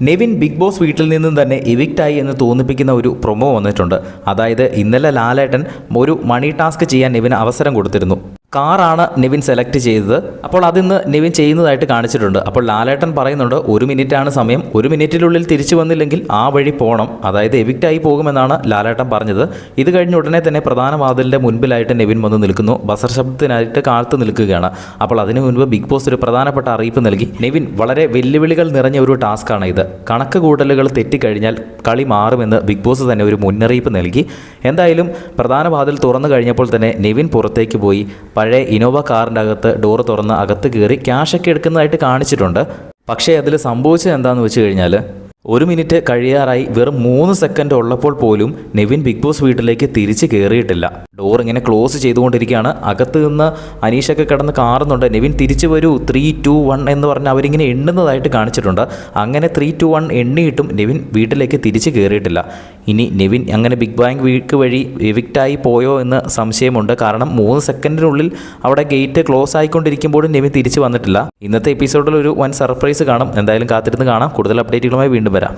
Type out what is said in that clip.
Nevin big boss വീട്ടിൽ നിന്നും തന്നെ എവിക്റ്റായി എന്ന് തോന്നിപ്പിക്കുന്ന ഒരു പ്രൊമോ വന്നിട്ടുണ്ട്. അതായത് ഇന്നലെ ലാലേട്ടൻ ഒരു മണി ടാസ്ക് ചെയ്യാൻ നെവിന് അവസരം കൊടുത്തിരുന്നു. കാറാണ് നെവിൻ സെലക്ട് ചെയ്തത്. അപ്പോൾ അതിന്ന് നെവിൻ ചെയ്യുന്നതായിട്ട് കാണിച്ചിട്ടുണ്ട്. അപ്പോൾ ലാലേട്ടൻ പറയുന്നുണ്ട് 1 മിനിറ്റാണ് സമയം, 1 മിനിറ്റിനുള്ളിൽ തിരിച്ചു വന്നില്ലെങ്കിൽ ആ വഴി പോകണം, അതായത് എവിക്റ്റായി പോകുമെന്നാണ് ലാലേട്ടൻ പറഞ്ഞത്. ഇത് കഴിഞ്ഞ ഉടനെ തന്നെ പ്രധാന വാതിലിൻ്റെ മുൻപിലായിട്ട് നെവിൻ വന്ന് നിൽക്കുന്നു. ബസർ ശബ്ദത്തിനായിട്ട് കാത്തു നിൽക്കുകയാണ്. അപ്പോൾ അതിനു മുൻപ് ബിഗ് ബോസ് ഒരു പ്രധാനപ്പെട്ട അറിയിപ്പ് നൽകി. നെവിൻ, വളരെ വെല്ലുവിളികൾ നിറഞ്ഞ ഒരു ടാസ്ക്കാണ് ഇത്. കണക്ക് കൂട്ടലുകൾ തെറ്റിക്കഴിഞ്ഞാൽ കളി മാറുമെന്ന് ബിഗ് ബോസ് തന്നെ ഒരു മുന്നറിയിപ്പ് നൽകി. എന്തായാലും പ്രധാന വാതിൽ തുറന്നു കഴിഞ്ഞപ്പോൾ തന്നെ നെവിൻ പുറത്തേക്ക് പോയി പഴയ ഇനോവ കാറിൻ്റെ അകത്ത് ഡോറ് തുറന്ന് അകത്ത് കയറി ക്യാഷൊക്കെ എടുക്കുന്നതായിട്ട് കാണിച്ചിട്ടുണ്ട്. പക്ഷേ അതിൽ സംഭവിച്ചത് എന്താണെന്ന് വെച്ച് കഴിഞ്ഞാൽ 1 മിനിറ്റ് കഴിയാറായി വെറും 3 സെക്കൻഡ് ഉള്ളപ്പോൾ പോലും നെവിൻ ബിഗ് ബോസ് വീട്ടിലേക്ക് തിരിച്ച് കയറിയിട്ടില്ല. ഡോർ ഇങ്ങനെ ക്ലോസ് ചെയ്തുകൊണ്ടിരിക്കുകയാണ്. അകത്ത് നിന്ന് അനീഷൊക്കെ കിടന്ന് കാറുന്നുണ്ട്. നെവിൻ തിരിച്ചു വരൂ, 3, 2, 1 എന്ന് പറഞ്ഞ് അവരിങ്ങനെ എണ്ണുന്നതായിട്ട് കാണിച്ചിട്ടുണ്ട്. അങ്ങനെ 3, 2, 1 എണ്ണിയിട്ടും നെവിൻ വീട്ടിലേക്ക് തിരിച്ച് കയറിയിട്ടില്ല. ഇനി നെവിൻ അങ്ങനെ ബിഗ് ബാങ് വീക്ക് വഴി എവിക്റ്റായി പോയോ എന്ന് സംശയമുണ്ട്. കാരണം 3 സെക്കൻഡിനുള്ളിൽ അവിടെ ഗേറ്റ് ക്ലോസ് ആയിക്കൊണ്ടിരിക്കുമ്പോഴും നെവിൻ തിരിച്ചു വന്നിട്ടില്ല. ഇന്നത്തെ എപ്പിസോഡിൽ ഒരു വൻ സർപ്രൈസ് കാണും. എന്തായാലും കാത്തിരുന്ന് കാണാം. കൂടുതൽ അപ്ഡേറ്റുകളുമായി വീണ്ടും വരാം.